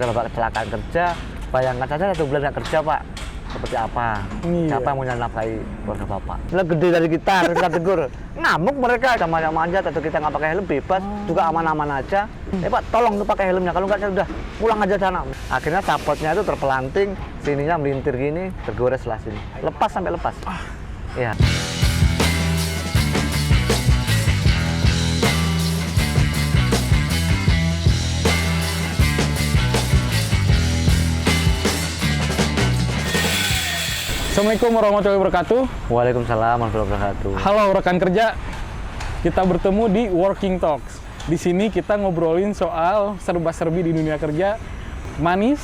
ada Bapak kecelakaan kerja, bayangkan saja 1 bulan nggak kerja Pak, seperti apa? Iya. Siapa yang mau nafkahi keluarga Bapak? Lebih gede dari kita, harus kita tegur. Ngamuk mereka, sama manjat atau kita nggak pakai helm bebas, juga aman-aman aja. Pak, tolong tuh pakai helmnya, kalau nggak saya udah pulang aja sana. Akhirnya sapotnya itu terpelanting, sininya melintir gini, tergores lah sini. Lepas sampai lepas. Iya. Assalamualaikum warahmatullahi wabarakatuh. Waalaikumsalam warahmatullahi wabarakatuh. Halo rekan kerja, kita bertemu di Working Talks. Di sini kita ngobrolin soal serba-serbi di dunia kerja, manis,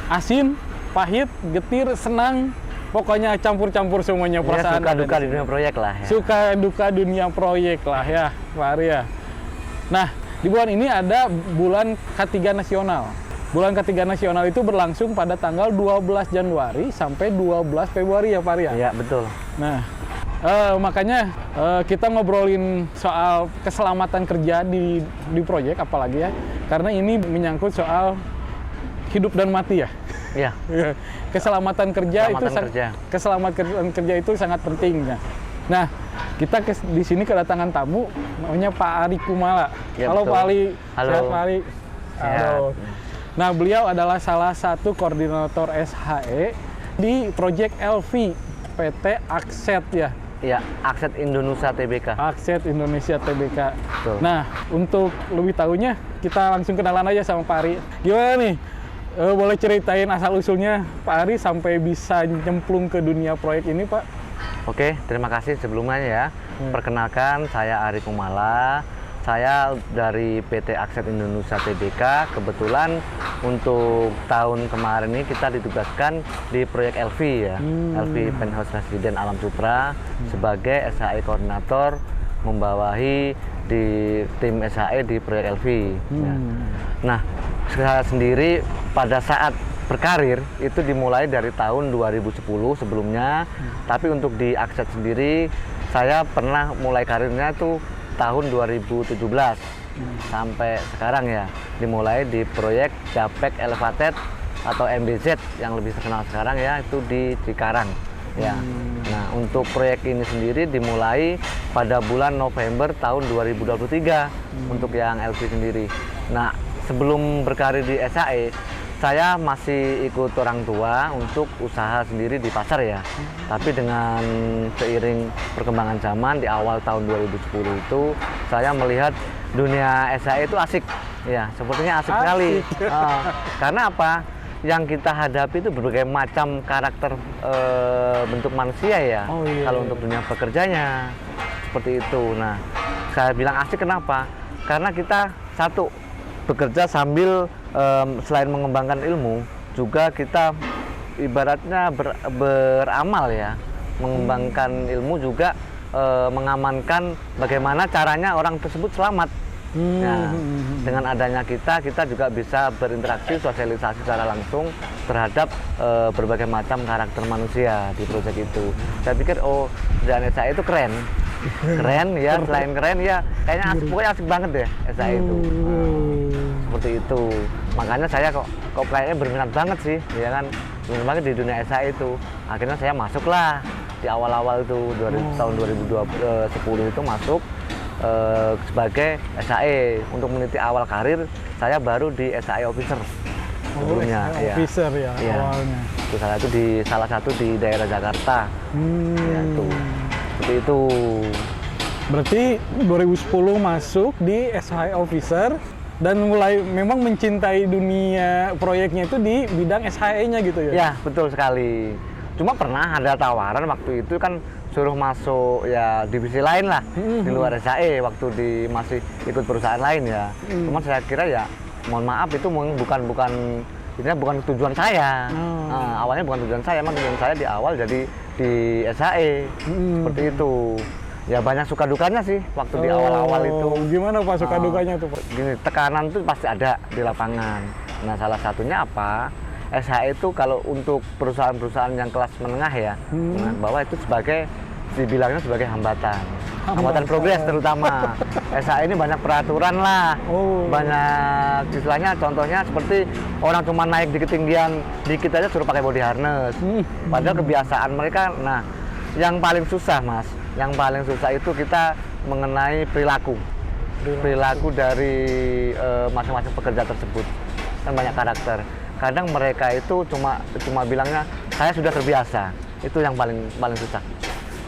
asin, pahit, getir, senang, pokoknya campur-campur semuanya perasaan. Suka duka di dunia proyek lah ya. Suka duka dunia proyek lah ya, Pak Ari ya. Nah, di bulan ini ada bulan K3 nasional. Bulan K3 nasional itu berlangsung pada tanggal 12 Januari sampai 12 Februari ya Pak Ari ya? Iya, betul. Nah, makanya kita ngobrolin soal keselamatan kerja di proyek apalagi ya. Karena ini menyangkut soal hidup dan mati ya. Iya. Keselamatan kerja keselamatan kerja itu sangat penting. Nah, kita di sini kedatangan tamu namanya Pak Ari Kumala. Ya, Halo betul. Pak Ari. Halo. Sehat Pak Ari. Halo. Nah, beliau adalah salah satu koordinator SHE di Project LV PT Akset ya. Iya, Akset Indonesia Tbk. Akset Indonesia Tbk. Betul. Nah, untuk lebih tahunya kita langsung kenalan aja sama Pak Ari. Gimana nih? Boleh ceritain asal-usulnya Pak Ari sampai bisa nyemplung ke dunia proyek ini, Pak? Oke, terima kasih sebelumnya ya. Perkenalkan, saya Ari Kumala. Saya dari PT Akset Indonesia Tbk. Kebetulan untuk tahun kemarin ini kita ditugaskan di proyek LV ya. LV Penthouse Residen Alam Supra sebagai SHE koordinator membawahi di tim SHE di proyek LV. Ya. Nah, saya sendiri pada saat berkarir itu dimulai dari tahun 2010 sebelumnya. Tapi untuk di Akset sendiri saya pernah mulai karirnya itu tahun 2017 sampai sekarang ya, dimulai di proyek Japek Elevated atau MBZ yang lebih terkenal sekarang ya, itu di Cikarang ya. Nah, untuk proyek ini sendiri dimulai pada bulan November tahun 2023 untuk yang LV sendiri. Nah, sebelum berkarir di SHE saya masih ikut orang tua untuk usaha sendiri di pasar ya. Tapi dengan seiring perkembangan zaman di awal tahun 2010 itu saya melihat dunia SHE itu asik. Ya, sepertinya asik sekali. Karena apa? Yang kita hadapi itu berbagai macam karakter bentuk manusia ya. Kalau untuk dunia pekerjanya seperti itu. Nah, saya bilang asik kenapa? Karena kita satu bekerja sambil selain mengembangkan ilmu, juga kita ibaratnya beramal ya, mengembangkan ilmu juga mengamankan bagaimana caranya orang tersebut selamat. Nah, dengan adanya kita juga bisa berinteraksi, sosialisasi secara langsung terhadap berbagai macam karakter manusia di proyek itu. Saya pikir dan SHE itu keren ya, selain keren ya kayaknya asik, pokoknya asik banget deh SHE itu. Seperti itu, makanya saya kok kayaknya berminat banget sih ya kan, berminat banget di dunia SHE itu. Akhirnya saya masuklah di awal-awal itu tahun 2010 itu masuk sebagai SHE. Untuk meniti awal karir saya baru di SHE Officer sebelumnya. Officer ya, awalnya. Itu salah satu di daerah Jakarta. Ya, itu. Seperti itu. Berarti 2010 masuk di SHE Officer dan mulai memang mencintai dunia proyeknya itu di bidang SHE-nya gitu ya? Ya, betul sekali. Cuma pernah ada tawaran waktu itu kan suruh masuk ya divisi lain lah di luar SHE waktu masih ikut perusahaan lain ya. Cuma saya kira ya mohon maaf itu bukan tujuan saya. Nah, awalnya bukan tujuan saya, emang tujuan saya di awal jadi di SHE seperti itu. Ya banyak suka dukanya sih waktu di awal-awal itu. Gimana Pak suka dukanya tuh Pak? Gini, tekanan tuh pasti ada di lapangan. Nah, salah satunya apa? SHE itu kalau untuk perusahaan-perusahaan yang kelas menengah ya, bahwa itu dibilangnya sebagai hambatan. hambatan progres terutama. SHE ini banyak peraturan lah, banyak istilahnya, contohnya seperti orang cuma naik di ketinggian dikit aja suruh pakai body harness. Padahal kebiasaan mereka. Nah, yang paling susah Mas, yang paling susah itu kita mengenai perilaku dari masing-masing pekerja tersebut. Kan banyak karakter. Kadang mereka itu cuma bilangnya saya sudah terbiasa. Itu yang paling susah.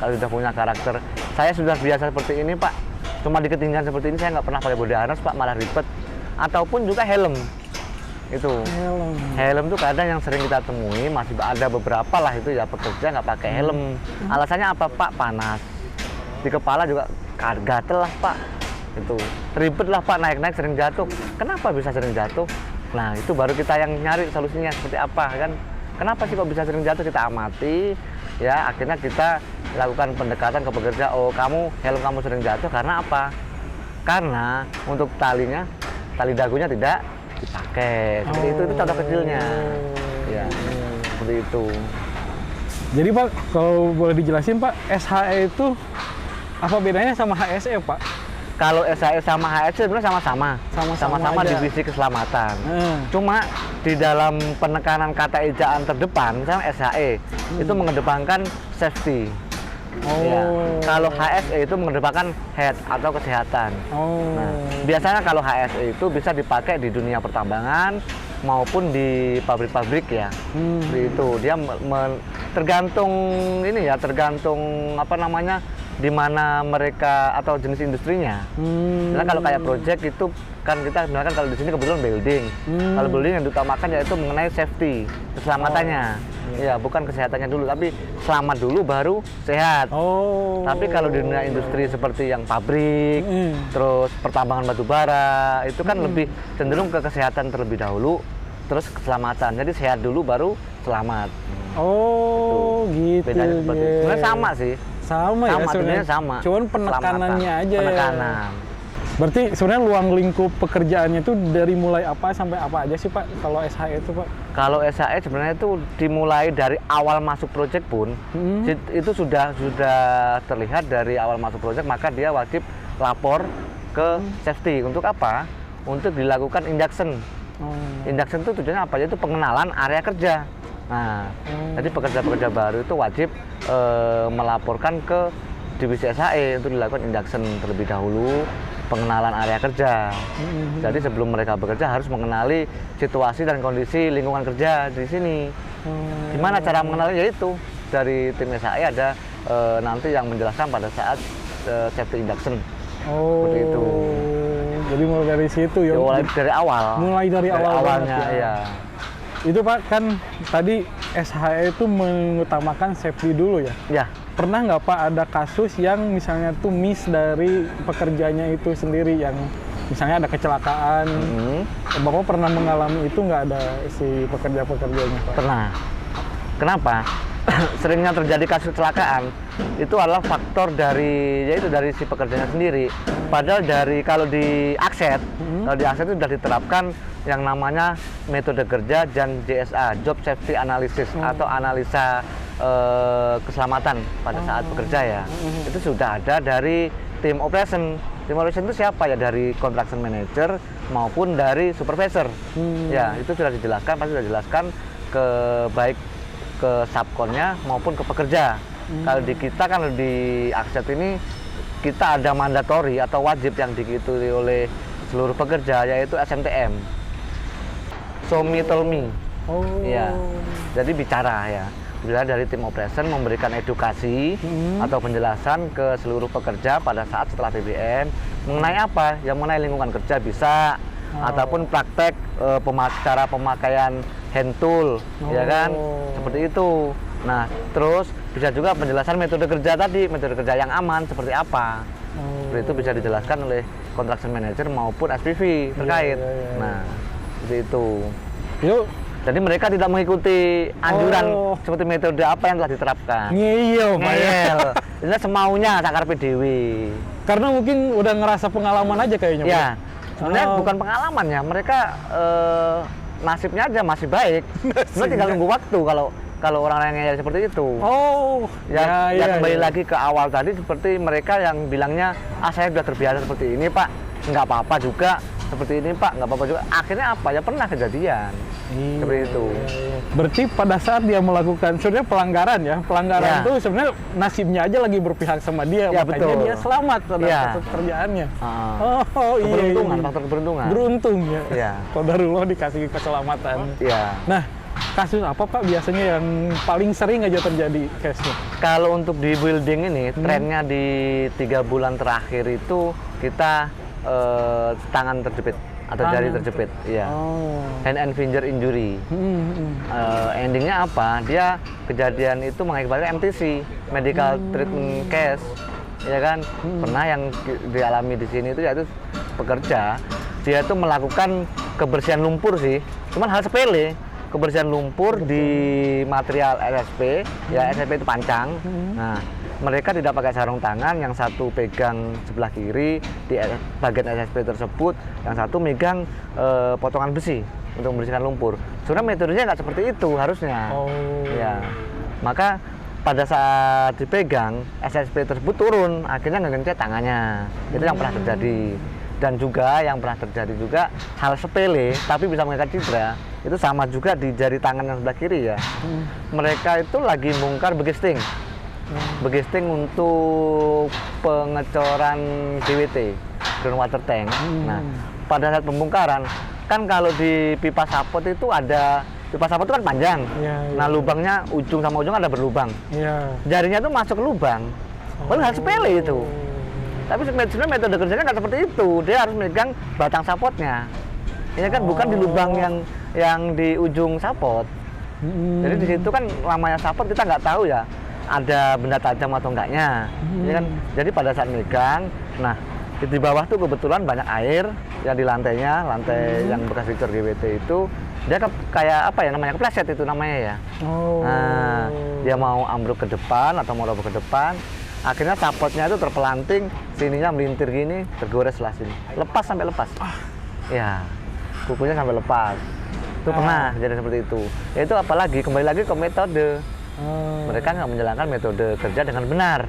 Kalau sudah punya karakter, saya sudah biasa seperti ini Pak, cuma di ketinggian seperti ini saya nggak pernah pakai body harness Pak, malah ribet. Ataupun juga helm. Itu helm tuh kadang yang sering kita temui, masih ada beberapa lah itu ya pekerja nggak pakai helm. Alasannya apa Pak? Panas. Di kepala juga gatel lah Pak. Itu ribet lah Pak, naik-naik sering jatuh. Kenapa bisa sering jatuh? Nah itu baru kita yang nyari solusinya seperti apa kan? Kenapa sih kok bisa sering jatuh? Kita amati, ya akhirnya kita lakukan pendekatan ke pekerja. Oh helm kamu sering jatuh karena apa? Karena untuk tali dagunya tidak dipakai. Seperti itu contoh kecilnya. Ya, seperti itu. Jadi Pak, kalau boleh dijelasin Pak, SHE itu apa bedanya sama HSE Pak? Kalau SHE sama HSE sebenarnya sama-sama divisi keselamatan. Cuma di dalam penekanan kata ejaan terdepan, misalnya SHE itu mengedepankan safety. Ya. Kalau HSE itu mengedepankan health atau kesehatan. Nah, biasanya kalau HSE itu bisa dipakai di dunia pertambangan maupun di pabrik-pabrik ya. Itu dia tergantung apa namanya, di mana mereka atau jenis industrinya. Karena kalau kayak project itu kan kita misalkan kalau di sini kebetulan building. Kalau building yang diutamakan yaitu mengenai safety, keselamatannya. Ya, bukan kesehatannya dulu, tapi selamat dulu baru sehat. Tapi kalau di dunia industri seperti yang pabrik, terus pertambangan batu bara, itu kan lebih cenderung ke kesehatan terlebih dahulu, terus keselamatan. Jadi sehat dulu baru selamat. Gitu. Bedanya seperti itu. Sebenarnya sama sih. Sama ya sebenarnya. Sama. Cuman penekanannya aja. Penekanan. Berarti sebenarnya ruang lingkup pekerjaannya itu dari mulai apa sampai apa aja sih Pak kalau SHE itu Pak? Kalau SHE sebenarnya itu dimulai dari awal masuk proyek pun itu sudah terlihat dari awal masuk proyek, maka dia wajib lapor ke safety. Untuk apa? Untuk dilakukan induction. Induction itu tujuannya apa? Yaitu pengenalan area kerja. Nah, jadi pekerja-pekerja baru itu wajib melaporkan ke divisi SHE untuk dilakukan induction terlebih dahulu, pengenalan area kerja. Jadi sebelum mereka bekerja harus mengenali situasi dan kondisi lingkungan kerja di sini. Gimana cara mengenalinya? Yaitu dari tim SHE ada nanti yang menjelaskan pada saat safety induction. Seperti itu. Jadi mulai dari situ ya. Mulai dari awal. Mulai dari awalnya ya. Itu Pak, kan tadi SHE itu mengutamakan safety dulu ya? Ya. Pernah nggak Pak ada kasus yang misalnya tuh miss dari pekerjanya itu sendiri, yang misalnya ada kecelakaan? Bapak pernah mengalami itu nggak, ada si pekerja-pekerjanya Pak? Pernah. Kenapa? Seringnya terjadi kasus kecelakaan itu adalah faktor dari si pekerjanya sendiri. Padahal kalau di Akset itu sudah diterapkan yang namanya metode kerja dan JSA, Job Safety Analysis, atau analisa keselamatan pada saat bekerja ya. Itu sudah ada dari tim operation. Tim operation itu siapa ya? Dari construction manager maupun dari supervisor. Ya, itu sudah dijelaskan, pasti sudah dijelaskan ke baik ke subkonnya maupun ke pekerja. Kalau di kita kan di Akset ini kita ada mandatori atau wajib yang diikuti oleh seluruh pekerja, yaitu SMTM. Show me, tell me. Ya. Jadi bicara ya. Bila dari tim operation memberikan edukasi atau penjelasan ke seluruh pekerja pada saat setelah PBM mengenai apa? Yang mengenai lingkungan kerja bisa, ataupun praktek cara pemakaian hand tool, ya kan? Seperti itu. Nah, terus bisa juga penjelasan metode kerja tadi, metode kerja yang aman seperti apa. Seperti itu bisa dijelaskan oleh construction manager maupun SPV terkait. Nah, seperti itu. Yuk. Jadi mereka tidak mengikuti anjuran seperti metode apa yang telah diterapkan. Ngeyel. Ini semaunya sakar PDW. Karena mungkin udah ngerasa pengalaman aja kayaknya. Ya, sebenarnya bukan pengalaman ya. Mereka nasibnya aja masih baik. Sebenarnya tinggal nunggu waktu. kalau orang yang seperti itu. Oh, Ya kembali lagi ke awal tadi, seperti mereka yang bilangnya, saya sudah terbiasa seperti ini Pak, nggak apa-apa juga, seperti ini Pak, nggak apa-apa juga. Akhirnya apa? Ya pernah kejadian. Seperti itu. Berarti pada saat dia melakukan sebenarnya pelanggaran Ya. itu sebenarnya nasibnya aja lagi berpihak sama dia, Ya, makanya betul. dia selamat pada Ya. pekerjaannya. Ah. Iya. Keberuntungan, faktor keberuntungan. Beruntung ya. Ya. Qadarullah dikasih keselamatan. Ya. Nah, kasus apa Pak biasanya yang paling sering aja terjadi case-nya? Kalau untuk di building ini, trennya di 3 bulan terakhir itu kita tangan terjepit atau jari terjepit. Iya. Oh. Hand and finger injury. Endingnya apa? Dia kejadian itu mengakibatkan MTC, medical treatment case, ya kan? Pernah yang dialami di sini itu yaitu pekerja, dia itu melakukan kebersihan lumpur sih, cuman hal sepele, kebersihan lumpur di material SSP, ya SSP itu pancang. Nah, mereka tidak pakai sarung tangan, yang satu pegang sebelah kiri di bagian SSP tersebut, yang satu megang potongan besi untuk membersihkan lumpur. Sebenarnya metodenya nggak seperti itu harusnya. Oh. Ya, maka pada saat dipegang SSP tersebut turun, akhirnya ngegencet tangannya. Itu yang pernah terjadi. Dan juga yang pernah terjadi juga hal sepele tapi bisa mengakibatkan cedera. Itu sama juga di jari tangan yang sebelah kiri ya. Mereka itu lagi bongkar begesting. Begesting untuk pengecoran DWT, groundwater tank. Nah, pada saat pembongkaran, kan kalau di pipa sapot itu ada, pipa sapot itu kan panjang. Nah, lubangnya ujung sama ujung ada berlubang. Jarinya tuh masuk ke lubang. Padahal hal sepele itu. Tapi sebenarnya metode kerjanya nggak seperti itu. Dia harus megang batang sapotnya. Ini kan bukan di lubang yang di ujung sapot. Jadi di situ kan namanya sapot kita nggak tahu ya, ada benda tajam atau enggaknya. Ya kan? Jadi pada saat megang, nah di bawah tuh kebetulan banyak air yang di lantainya, lantai yang bekas dicor GWT itu, dia kayak apa ya namanya, kepleset itu namanya ya. Nah, dia mau ambruk ke depan atau mau roboh ke depan, akhirnya sapotnya itu terpelanting, sininya melintir gini, tergores lah sini, lepas sampai lepas. Ya, kukunya sampai lepas. Itu pernah jadi seperti itu. Ya itu apalagi kembali lagi ke metode. Mereka nggak menjalankan metode kerja dengan benar.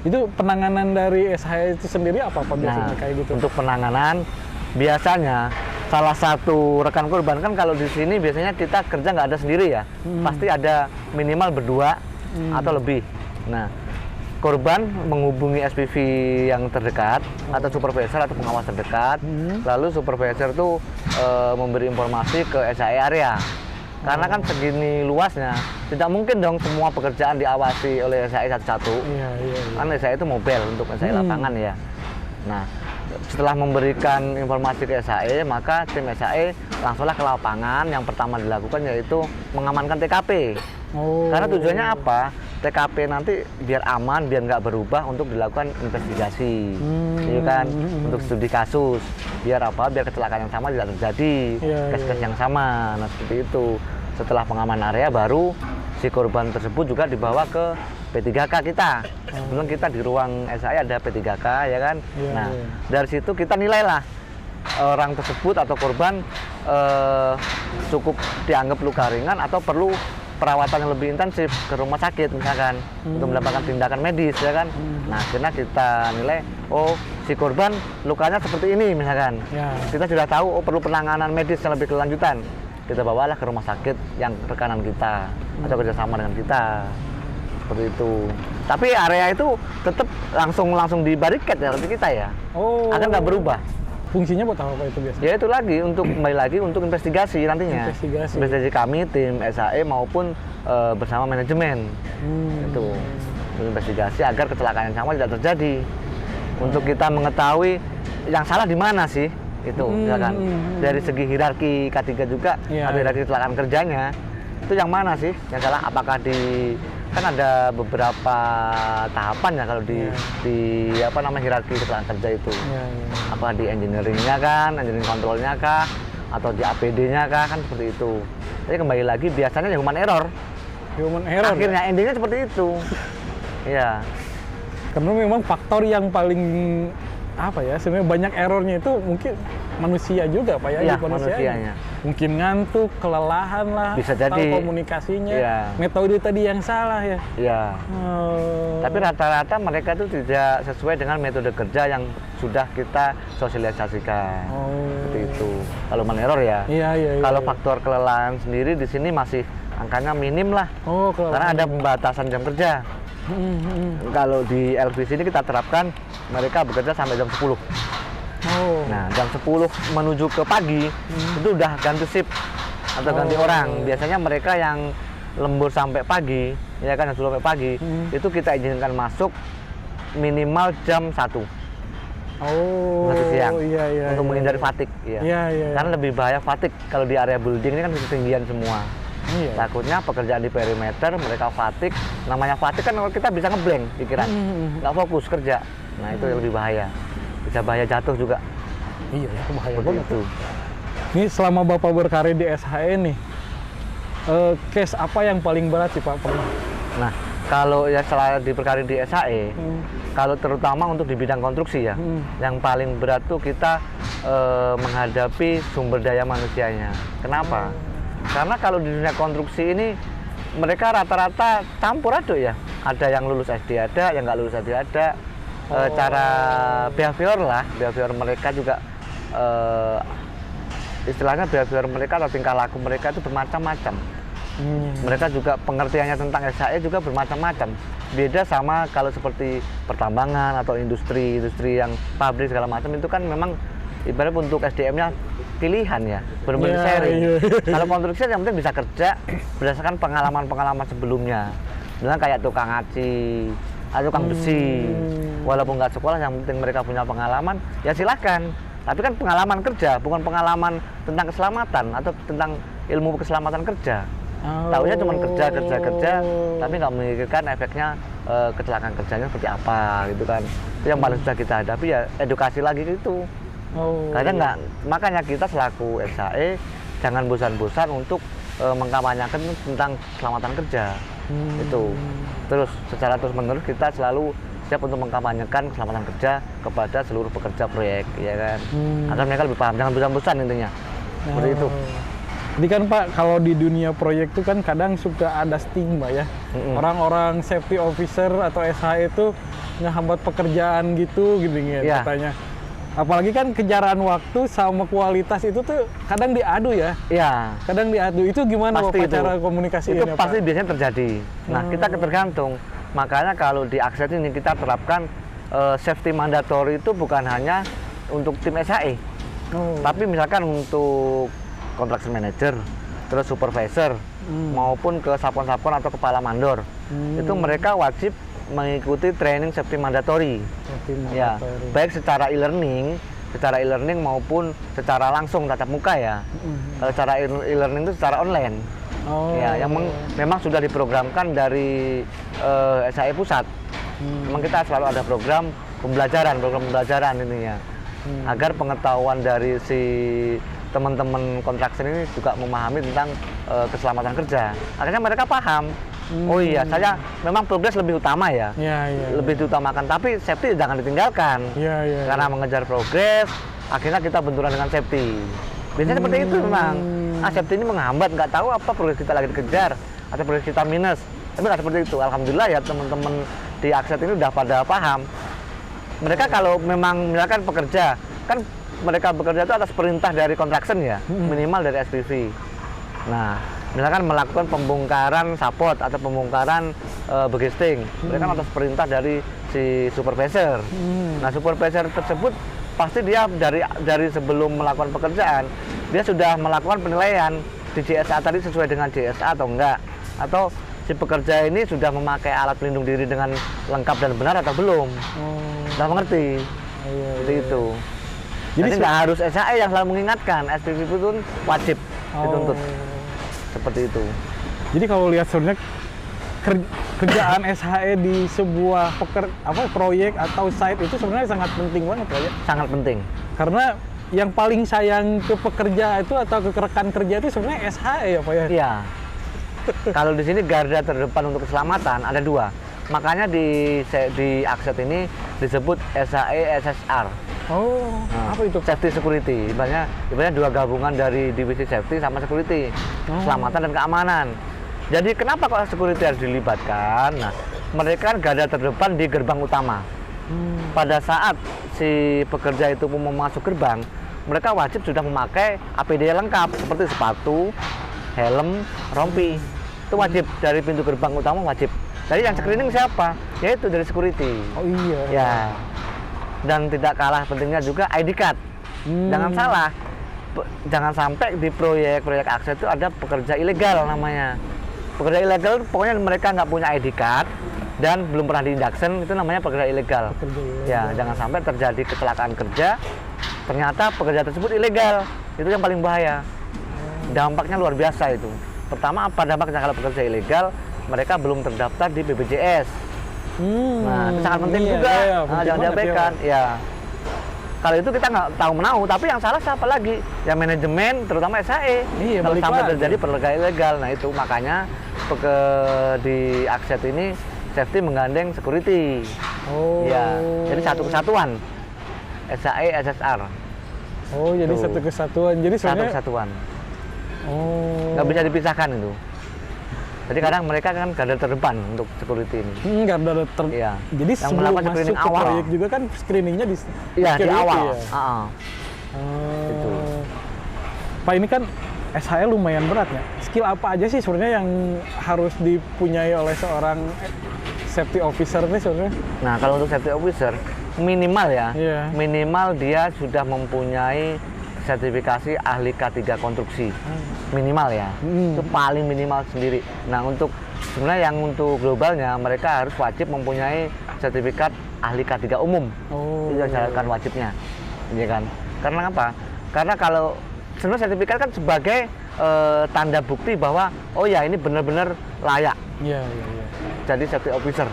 Itu penanganan dari SHI itu sendiri apa biasanya kayak gitu? Untuk penanganan biasanya salah satu rekan korban, kan kalau di sini biasanya kita kerja nggak ada sendiri ya, pasti ada minimal berdua atau lebih. Nah, korban menghubungi SPV yang terdekat atau supervisor atau pengawas terdekat, lalu supervisor itu memberi informasi ke SHI area. Karena kan segini luasnya, tidak mungkin dong semua pekerjaan diawasi oleh SHI satu-satu. Kan SHI itu mobile untuk SHI lapangan ya. Nah, setelah memberikan informasi ke SHI, maka tim SHI langsunglah ke lapangan. Yang pertama dilakukan yaitu mengamankan TKP. Karena tujuannya apa? TKP nanti biar aman, biar nggak berubah untuk dilakukan investigasi, ya kan? Untuk studi kasus, biar apa? Biar kecelakaan yang sama tidak terjadi, kes-kes yang sama. Nah seperti itu. Setelah pengamanan area, baru si korban tersebut juga dibawa ke P3K kita. Kebetulan kita di ruang SHI ada P3K, ya kan? Nah dari situ kita nilailah orang tersebut atau korban cukup dianggap luka ringan atau perlu perawatan yang lebih intensif ke rumah sakit misalkan untuk mendapatkan tindakan medis, ya kan. Nah akhirnya kita nilai, oh si korban lukanya seperti ini misalkan, kita sudah tahu oh perlu penanganan medis yang lebih kelanjutan, kita bawalah ke rumah sakit yang rekanan kita atau kerjasama dengan kita, seperti itu. Tapi area itu tetap langsung di bariket ya kita ya, agar nggak berubah. Fungsinya buat apa itu biasanya? Ya itu lagi untuk kembali lagi untuk investigasi nantinya. Investigasi kami tim SHI maupun bersama manajemen. Itu investigasi agar kecelakaan yang sama tidak terjadi. Untuk kita mengetahui yang salah di mana sih itu, misalkan dari segi hierarki K3 juga atau hierarki kecelakaan kerjanya itu yang mana sih yang salah? Apakah di kan ada beberapa tahapan ya kalau di apa namanya hierarki kecelakaan kerja itu. Apa di engineeringnya kan, engineering kontrolnya kah, atau di APD-nya kah, kan seperti itu. Jadi kembali lagi biasanya human error. Akhirnya endingnya seperti itu. Iya. Karena memang faktor yang paling apa ya, sebenarnya banyak errornya itu mungkin manusia juga Pak ya, Iya, di manusianya. manusianya. Mungkin ngantuk, kelelahan lah, Bisa atau jadi. komunikasinya, Iya. metode tadi yang salah ya. Ya. Oh. Tapi rata-rata mereka itu tidak sesuai dengan metode kerja yang sudah kita sosialisasikan. Oh. Seperti itu. Kalau meneror ya. Iya, iya, iya. Kalau iya. faktor kelelahan sendiri di sini masih angkanya minim lah. Oh, Karena ada pembatasan jam kerja. Kalau di LVC ini kita terapkan mereka bekerja sampai jam 10. Oh. Nah, jam 10 menuju ke pagi itu udah ganti shift atau ganti Oh. orang. Biasanya mereka yang lembur sampai pagi, ya kan, yang sudah sampai pagi, itu kita izinkan masuk minimal jam 1 Oh. siang Iya, iya. untuk iya, menghindari iya. fatigue. Ya. Iya, iya. Karena lebih bahaya fatigue kalau di area building ini kan ketinggian semua. Iya. Takutnya pekerjaan di perimeter mereka fatigue. Namanya fatigue kan kita bisa ngeblank pikiran, nggak fokus kerja. Nah itu yang lebih bahaya. Bisa bahaya jatuh juga. Iya, ya, bahaya Seperti banget. itu. Ini selama Bapak berkarir di SHE nih, case apa yang paling berat sih Pak pernah? Nah, kalau ya setelah diperkarir di SHE, kalau terutama untuk di bidang konstruksi ya, yang paling berat tuh kita menghadapi sumber daya manusianya. Kenapa? Karena kalau di dunia konstruksi ini mereka rata-rata campur aduk ya. Ada yang lulus SD ada, yang nggak lulus SD ada. Cara behavior mereka juga istilahnya behavior mereka atau tingkah laku mereka itu bermacam-macam. Mereka juga pengertiannya tentang SHE juga bermacam-macam. Beda sama kalau seperti pertambangan atau industri yang pabrik segala macam itu kan memang ibarat untuk SDM-nya pilihan ya, benar-benar sharing. Iya. Kalau konstruksi yang penting bisa kerja berdasarkan pengalaman-pengalaman sebelumnya. Misalnya kayak tukang aci, atau tukang besi. Walaupun nggak sekolah, yang penting mereka punya pengalaman, ya silakan. Tapi kan pengalaman kerja, bukan pengalaman tentang keselamatan atau tentang ilmu keselamatan kerja. Tahunya cuma kerja, tapi nggak memikirkan efeknya kecelakaan kerjanya seperti apa gitu kan. Itu yang paling susah kita hadapi ya, edukasi lagi gitu. Kadang nggak, makanya kita selaku SHE jangan bosan-bosan untuk mengkampanyekan tentang keselamatan kerja. Itu. Terus secara terus-menerus kita selalu siap untuk mengkampanyekan keselamatan kerja kepada seluruh pekerja proyek, ya kan. Agar mereka lebih paham, jangan bosan-bosan intinya. Seperti itu. Jadi kan Pak, kalau di dunia proyek itu kan kadang suka ada stigma ya. Orang-orang safety officer atau SHE itu ngehambat pekerjaan gitu Iya. katanya. Apalagi kan kejaran waktu sama kualitas itu tuh kadang diadu ya. Iya. Kadang diadu. Itu gimana Pasti Bapak itu. cara komunikasi Itu ini, pasti Pak? biasanya terjadi. Nah, kita tergantung. Makanya kalau di Akses ini kita terapkan safety mandatory itu bukan hanya untuk tim SHE. Tapi misalkan untuk construction manager, terus supervisor, maupun ke sapon-sapon atau kepala mandor. Itu mereka wajib mengikuti training safety mandatory. Ya, baik secara e-learning maupun secara langsung tatap muka ya. Kalau secara e-learning itu secara online. Ya, yang memang sudah diprogramkan dari SHE pusat. Memang kita selalu ada program pembelajaran ini ya. Agar pengetahuan dari si teman-teman construction ini juga memahami tentang keselamatan kerja. Akhirnya mereka paham. Oh iya, saya memang progres lebih utama ya. Lebih diutamakan, tapi safety jangan ditinggalkan. Karena mengejar progres, akhirnya kita benturan dengan safety. Biasanya seperti itu memang. Safety ini menghambat, nggak tahu apa progres kita lagi dikejar atau progres kita minus. Tapi nggak seperti itu. Alhamdulillah ya teman-teman di Akses ini udah pada paham. Mereka kalau memang misalkan pekerja, kan mereka bekerja itu atas perintah dari construction ya, minimal dari SPV. Nah, misalkan melakukan pembongkaran sapot atau pembongkaran begesting, mereka atas perintah dari si supervisor. Nah, supervisor tersebut pasti dia dari sebelum melakukan pekerjaan, dia sudah melakukan penilaian di JSA tadi sesuai dengan JSA atau enggak, atau si pekerja ini sudah memakai alat pelindung diri dengan lengkap dan benar atau belum. Udah mengerti. Seperti itu. Jadi nggak harus SHE yang selalu mengingatkan, SPV pun wajib dituntut. Seperti itu. Jadi kalau lihat sebenarnya kerjaan SHE di sebuah proyek atau site itu sebenarnya sangat penting banget ya. Sangat penting. Karena yang paling sayang ke pekerja itu atau ke rekan kerja itu sebenarnya SHE ya Pak ya. Iya. Kalau di sini garda terdepan untuk keselamatan ada dua. Makanya di Akset ini disebut SAE SSR. Oh, apa itu? Safety security. Ibaratnya dua gabungan dari divisi safety sama security. Keselamatan dan keamanan. Jadi kenapa kok security harus dilibatkan? Nah, mereka kan garda terdepan di gerbang utama. Pada saat si pekerja itu mau masuk gerbang, mereka wajib sudah memakai APD lengkap seperti sepatu, helm, rompi. Itu wajib dari pintu gerbang utama wajib. Jadi yang screening siapa? Yaitu dari security. Oh iya. Ya. Dan tidak kalah pentingnya juga ID card. Jangan salah. Jangan sampai di proyek Akses itu ada pekerja ilegal namanya. Pekerja ilegal pokoknya mereka nggak punya ID card dan belum pernah di-induction, itu namanya pekerja ilegal. Ya, jangan sampai terjadi kecelakaan kerja, ternyata pekerja tersebut ilegal. Itu yang paling bahaya. Dampaknya luar biasa itu. Pertama, apa dampaknya kalau pekerja ilegal? Mereka belum terdaftar di BPJS. Nah, itu sangat penting juga. Jangan diabaikan. Ya. Kalau itu kita nggak tahu menahu, tapi yang salah siapa lagi? Ya manajemen, terutama SAE. Kalau sampai terjadi pekerja ilegal, nah itu makanya di Akset ini safety menggandeng security. Ya, jadi satu kesatuan. SAE SSR. Oh, jadi satu kesatuan. Jadi satu kesatuan. Nggak bisa dipisahkan itu. Jadi kadang mereka kan garda terdepan untuk security ini. Garda Iya. Jadi yang sebelum melakukan masuk screening ke awal. proyek juga kan screeningnya di Iya, di awal. Ya? Itu. Pak, ini kan SHL lumayan berat ya. Skill apa aja sih sebenarnya yang harus dipunyai oleh seorang safety officer nih sebenarnya? Nah, kalau untuk safety officer minimal ya, minimal dia sudah mempunyai sertifikasi ahli K3 konstruksi. Minimal ya. Itu paling minimal sendiri. Nah, sebenarnya yang untuk globalnya mereka harus wajib mempunyai sertifikat ahli K3 umum. Itu yang dijalankan wajibnya. Iya kan? Karena apa? Karena kalau sebenarnya sertifikat kan sebagai tanda bukti bahwa oh ya ini benar-benar layak. Iya. Jadi safety officer.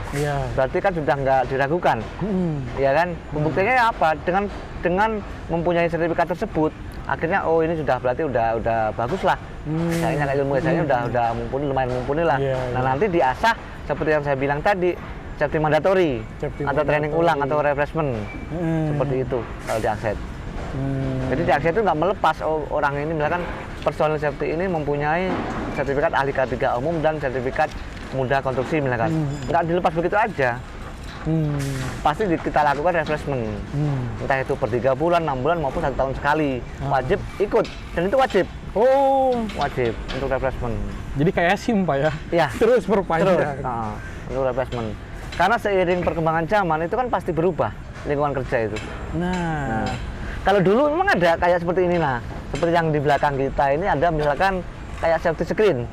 Berarti kan sudah nggak diragukan. Ya kan? Pembuktiannya apa? Dengan mempunyai sertifikat tersebut, akhirnya oh ini sudah berarti udah bagus lah. Kayaknya ilmu saya udah mumpuni, lumayan mumpuni lah. Nah, nanti diasah seperti yang saya bilang tadi, safety mandatory atau training ulang atau refreshment. Seperti itu kalau di Akset. Jadi di Akset itu nggak melepas orang ini, misalkan personil safety ini mempunyai sertifikat ahli K3 umum dan sertifikat muda konstruksi misalkan. Nggak dilepas begitu aja. Pasti kita lakukan refreshment. Entah itu per 3 bulan, 6 bulan maupun 1 tahun sekali. Wajib ikut, dan itu wajib. Wajib untuk refreshment. Jadi kayak SIM Pak ya? Iya. Terus perpanjang. Untuk refreshment. Karena seiring perkembangan zaman itu kan pasti berubah lingkungan kerja itu. Nah, kalau dulu memang ada kayak seperti ini nah. Seperti yang di belakang kita ini ada misalkan kayak safety screen.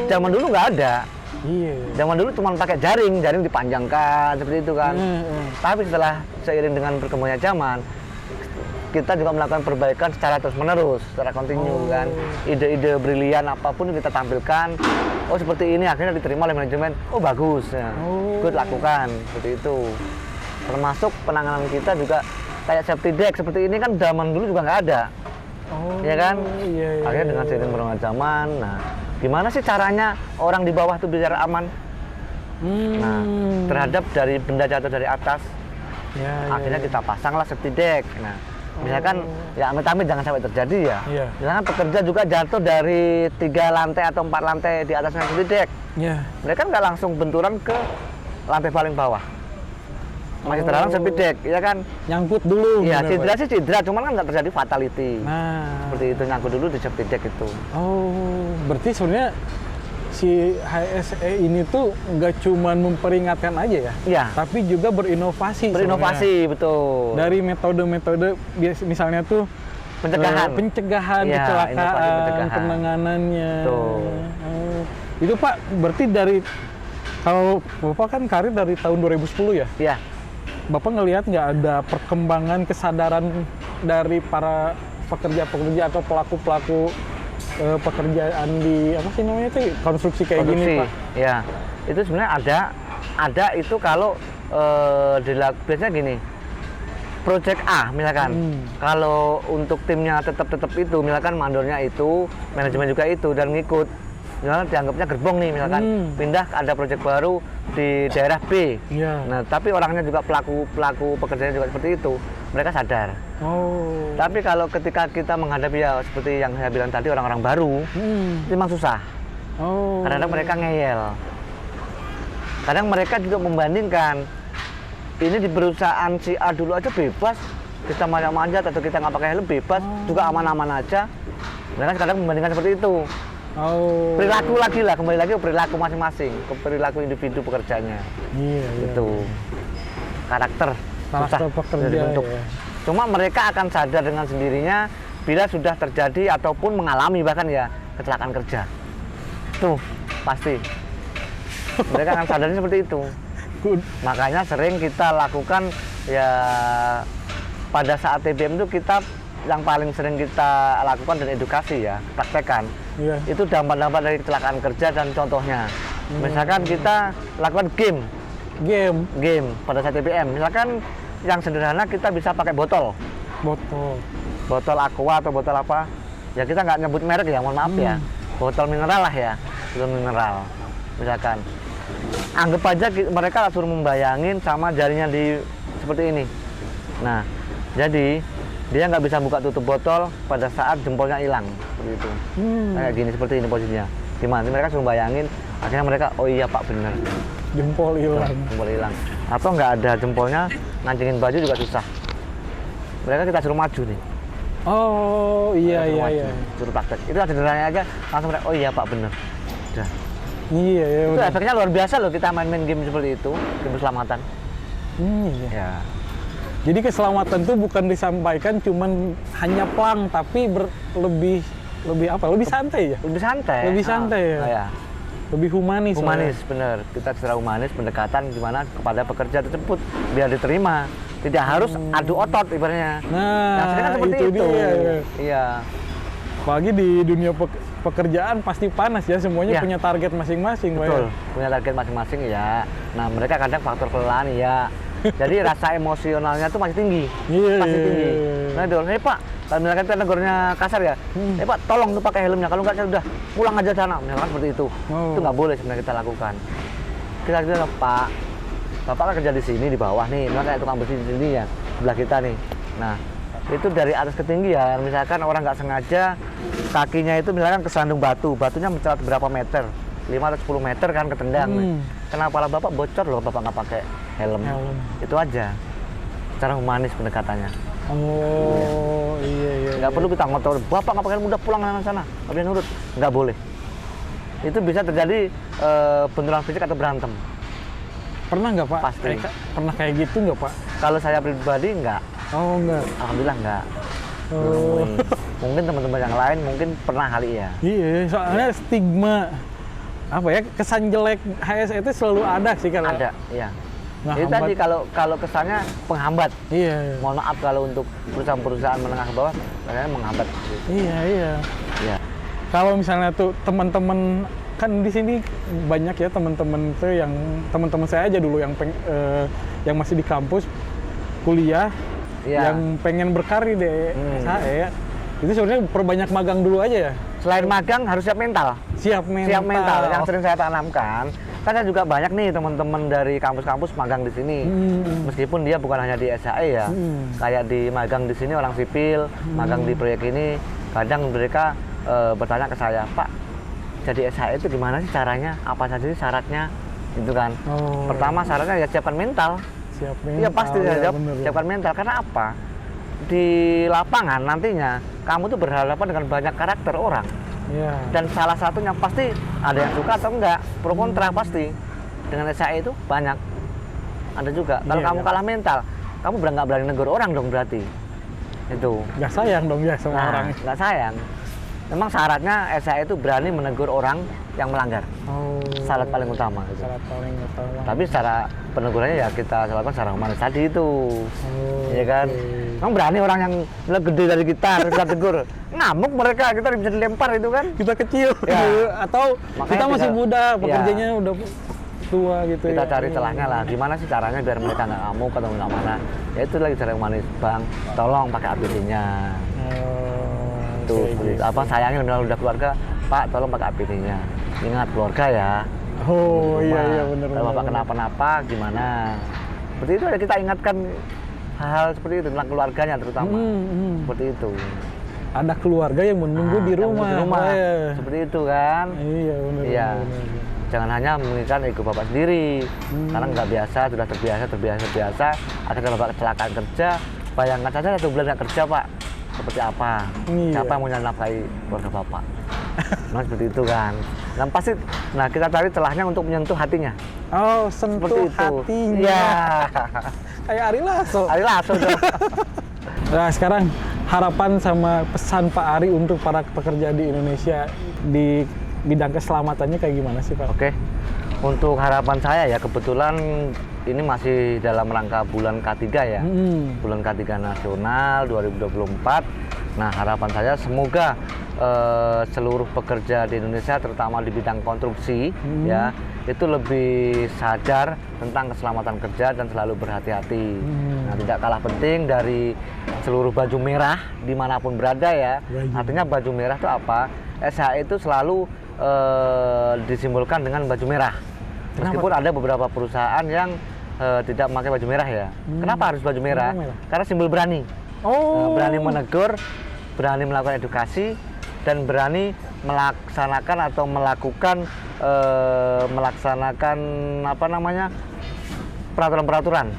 Zaman dulu nggak ada. Zaman dulu cuma pakai jaring dipanjangkan seperti itu kan. Tapi setelah seiring dengan perkembangan zaman, kita juga melakukan perbaikan secara terus-menerus, secara kontinu kan. Ide-ide brilian apapun kita tampilkan. Oh seperti ini, akhirnya diterima oleh manajemen. Oh bagus, ya. Good, lakukan seperti itu. Termasuk penanganan kita juga kayak safety deck seperti ini kan zaman dulu juga nggak ada. Ya kan? Akhirnya dengan seiring perkembangan zaman, nah gimana sih caranya orang di bawah itu bicara aman? Nah, terhadap dari benda jatuh dari atas, akhirnya kita pasanglah safety deck. Nah, misalkan ya amit-amit jangan sampai terjadi ya. Misalkan pekerja juga jatuh dari 3 lantai atau 4 lantai di atasnya safety deck. Mereka nggak langsung benturan ke lantai paling bawah. Masih terhalang safety deck, ya kan? Nyangkut dulu. Iya, cedera sih cedera, cuman kan nggak terjadi fatality. Seperti itu, nyangkut dulu di safety deck itu. Berarti sebenarnya si HSE ini tuh nggak cuma memperingatkan aja ya? Iya. Tapi juga berinovasi. Berinovasi, betul. Dari metode-metode, misalnya tuh pencegahan kecelakaan, penanganannya. Itu Pak, berarti kalau Bapak kan karir dari tahun 2010 ya? Iya. Bapak ngelihat nggak ada perkembangan kesadaran dari para pekerja-pekerja atau pelaku-pelaku pekerjaan di apa sih namanya itu konstruksi kayak gini Pak? Ya, itu sebenarnya ada itu kalau biasanya gini, project A misalkan, kalau untuk timnya tetap itu, misalkan mandornya itu, manajemen juga itu dan ngikut. misalkan dianggapnya gerbong nih, misalkan pindah ada proyek baru di daerah B. Iya. Nah, tapi orangnya juga pelaku pekerjaannya juga seperti itu, mereka sadar. Oh. Tapi kalau ketika kita menghadapi ya seperti yang saya bilang tadi orang-orang baru, itu memang susah. Oh. Kadang mereka ngeyel. Kadang mereka juga membandingkan. Ini di perusahaan si A dulu aja bebas, kita manjat-manjat atau kita nggak pakai helm bebas, juga aman-aman aja. Mereka kadang membandingkan seperti itu. Oh. Perilaku lagi lah, kembali lagi ke perilaku masing-masing, ke perilaku individu pekerjanya. Iya, iya. Itu karakter susah pekerja dibentuk. ya. Cuma mereka akan sadar dengan sendirinya bila sudah terjadi ataupun mengalami bahkan ya kecelakaan kerja. Tuh, pasti. Mereka akan sadarnya seperti itu. Makanya sering kita lakukan ya pada saat TBM itu kita yang paling sering kita lakukan dan edukasi ya, praktekkan. Iya. Itu dampak-dampak dari kecelakaan kerja dan contohnya. Misalkan kita lakukan game pada saat TBM. Misalkan yang sederhana kita bisa pakai botol aqua atau botol apa. Ya kita nggak nyebut merek ya, mohon maaf ya. Botol mineral lah ya, botol mineral. Misalkan anggap aja mereka suruh membayangin sama jarinya di seperti ini. Nah, jadi dia nggak bisa buka tutup botol pada saat jempolnya hilang seperti itu. Kayak gini seperti ini posisinya. Gimana? Mereka suruh bayangin. Akhirnya mereka, oh iya Pak bener. Jempol hilang. Jempol hilang. Atau nggak ada jempolnya, ngancingin baju juga susah. Mereka kita suruh maju nih. Oh iya iya iya. Suruh praktek. Itu sederhananya aja langsung mereka, oh iya Pak bener. Udah. Iya iya. Itu efeknya luar biasa loh kita main-main game seperti itu, game keselamatan. Iya. Ya. Jadi keselamatan itu bukan disampaikan cuman hanya plang, tapi lebih apa? Lebih santai ya? Lebih santai. Lebih santai ya? Ya. Lebih humanis. Humanis, bener. Kita secara humanis pendekatan gimana kepada pekerja tersebut biar diterima. Tidak harus adu otot ibaratnya. Nah, sering kan seperti itu. Dia, ya. Iya. Apalagi di dunia pekerjaan pasti panas ya, semuanya Ya. punya target masing-masing. Betul, Pak. punya target masing-masing ya. Nah, mereka kadang faktor kelelahan ya. Jadi rasa emosionalnya tuh masih tinggi. Iya, Masih iya, tinggi. iya. Nah, dulu, Pak, kalau misalkan kita negornya kasar ya, Pak, tolong tuh pakai helmnya. Kalau nggak, saya udah pulang aja sana. Misalkan seperti itu. Oh. Itu nggak boleh sebenarnya kita lakukan. Kita bilang, Pak, Bapak kan kerja di sini, di bawah nih. Misalkan kayak tukang bersih di sini ya, sebelah kita nih. Nah, itu dari atas ketinggian, misalkan orang nggak sengaja, kakinya itu misalkan kesandung batu. Batunya mencelat berapa meter? 5 atau 10 meter kan ketendang nih. Kenapa lah Bapak bocor loh, Bapak nggak pakai helm. Itu aja. Secara humanis pendekatannya. Oh, iya. Nggak perlu kita ngotot, Bapak nggak pakai helm, udah pulang sana. Nggak boleh nurut. Nggak boleh. Itu bisa terjadi benturan fisik atau berantem. Pernah nggak Pak? Pasti. Pernah kayak gitu nggak Pak? Kalau saya pribadi nggak. Oh enggak. Alhamdulillah nggak. Oh. Mungkin teman-teman yang lain mungkin pernah kali ya. Iya, soalnya stigma apa ya, kesan jelek HSE itu selalu ada sih kalau. Ada, iya. Nah, Itu tadi kalau kesannya penghambat. Iya. Mohon maaf kalau untuk perusahaan-perusahaan menengah ke bawah, kayaknya menghambat. Iya. Iya. Kalau misalnya tuh teman-teman kan di sini banyak ya teman-teman tuh yang teman-teman saya aja dulu yang masih di kampus kuliah, Iya. yang pengen berkarir di SHE, itu sebenarnya perbanyak magang dulu aja ya. Selain magang harus siap mental. Siap mental. Siap mental yang sering saya tanamkan. Kan saya juga banyak nih teman-teman dari kampus-kampus magang di sini. Meskipun dia bukan hanya di SHE ya. Kayak di magang di sini orang sipil, magang di proyek ini, kadang mereka bertanya ke saya, Pak, jadi SHE itu gimana sih caranya? Apa saja sih syaratnya? Gitu kan. Oh. Pertama syaratnya ya siapkan mental. Siap mental. Iya pasti saya jawab, bener. siapkan mental. Karena apa? Di lapangan nantinya kamu tuh berhadapan dengan banyak karakter orang. Iya. Dan salah satunya pasti ada yang suka atau enggak, pro kontra pasti. Dengan SHE itu banyak. Ada juga. Kalau Iya, kamu iya. kalah mental, kamu nggak berani negur orang dong berarti. Itu. Nggak sayang dong ya sama orang. Nggak sayang. Memang syaratnya SHE itu berani menegur orang yang melanggar. Oh. Syarat paling utama. Gitu. Syarat paling utama. Tapi secara penegurannya ya kita lakukan secara humanis tadi itu. Oh, Iya kan? oke. Emang berani orang yang lebih gede dari kita harus kita tegur. Ngamuk mereka, kita bisa dilempar itu kan. Kita kecil Ya. atau Makanya kita masih kita- muda, ya. pekerjanya udah tua gitu. Kita ya. cari celahnya lah. Gimana sih caranya biar mereka nggak ngamuk atau nggak mana? Ya itu lagi cara humanis, Bang. Tolong pakai APD-nya. Oh, Tuh, kayak gitu. apa sayangnya udah keluarga, Pak, tolong pakai APD-nya. ingat keluarga ya. Oh Di iya rumah. iya benar. Kalau bapak kenapa-napa gimana? Seperti itu ya, kita ingatkan hal-hal seperti itu tentang keluarganya terutama. Seperti itu. Ada keluarga yang menunggu di yang rumah. di rumah. Oh, iya. Seperti itu kan. Iya benar. Iya. benar. Jangan hanya menginginkan ego bapak sendiri, karena nggak biasa, sudah terbiasa. Akhirnya bapak kecelakaan kerja, bayangkan saja 1 bulan nggak kerja pak, seperti apa? Iya. Siapa yang mau nafkahi keluarga bapak? Nah seperti itu kan. Dan pasti, nah kita cari celahnya untuk menyentuh hatinya. Oh, Seperti sentuh itu. hatinya. Iya. Kayak Ari Lasso. Ari Lasso dong. Nah, sekarang harapan sama pesan Pak Ari untuk para pekerja di Indonesia di bidang keselamatannya kayak gimana sih, Pak? Oke. Untuk harapan saya ya, kebetulan ini masih dalam rangka bulan K3 ya. Bulan K3 Nasional 2024. Nah, harapan saya semoga seluruh pekerja di Indonesia, terutama di bidang konstruksi, ya, itu lebih sadar tentang keselamatan kerja dan selalu berhati-hati. Nah, tidak kalah penting dari seluruh baju merah dimanapun berada ya. Artinya baju merah itu apa? SHE itu selalu disimbolkan dengan baju merah. Meskipun ada beberapa perusahaan yang tidak memakai baju merah ya. Kenapa harus baju merah? Karena simbol berani. Berani menegur, berani melakukan edukasi, dan berani melaksanakan atau melakukan apa namanya, peraturan-peraturan.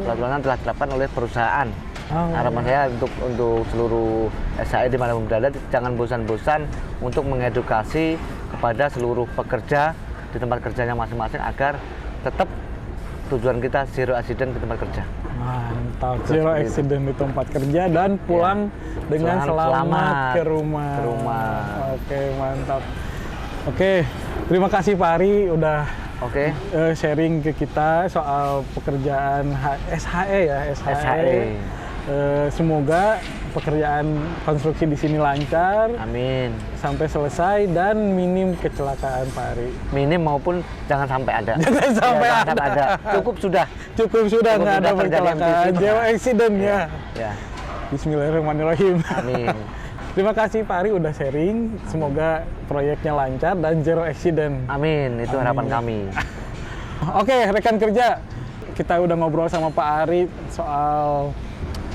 Peraturan telah ditetapkan oleh perusahaan. Harapan saya untuk seluruh SHE dimanapun berada, jangan bosan-bosan untuk mengedukasi kepada seluruh pekerja di tempat kerjanya masing-masing agar tetap tujuan kita zero accident di tempat kerja. Mantap, zero accident di tempat kerja dan pulang dengan selamat ke rumah. Oke, mantap. Oke, terima kasih Pak Ari udah sharing ke kita soal pekerjaan SHE ya, SHE. Semoga pekerjaan konstruksi di sini lancar. Amin. Sampai selesai dan minim kecelakaan Pak Ari. Minim maupun jangan sampai ada. Jangan sampai ada. Cukup sudah Nggak ada kecelakaan. Zero accident ya. Ya. Bismillahirrahmanirrahim. Amin. Terima kasih Pak Ari udah sharing. Semoga proyeknya lancar dan zero accident. Amin. Itu harapan kami. Oke, rekan kerja. Kita udah ngobrol sama Pak Ari soal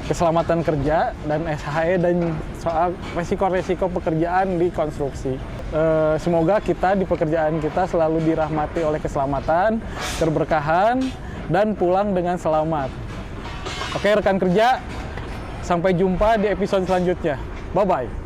keselamatan kerja dan SHE dan soal resiko-resiko pekerjaan di konstruksi. Semoga kita di pekerjaan kita selalu dirahmati oleh keselamatan, keberkahan, dan pulang dengan selamat. Oke rekan kerja, sampai jumpa di episode selanjutnya. Bye-bye.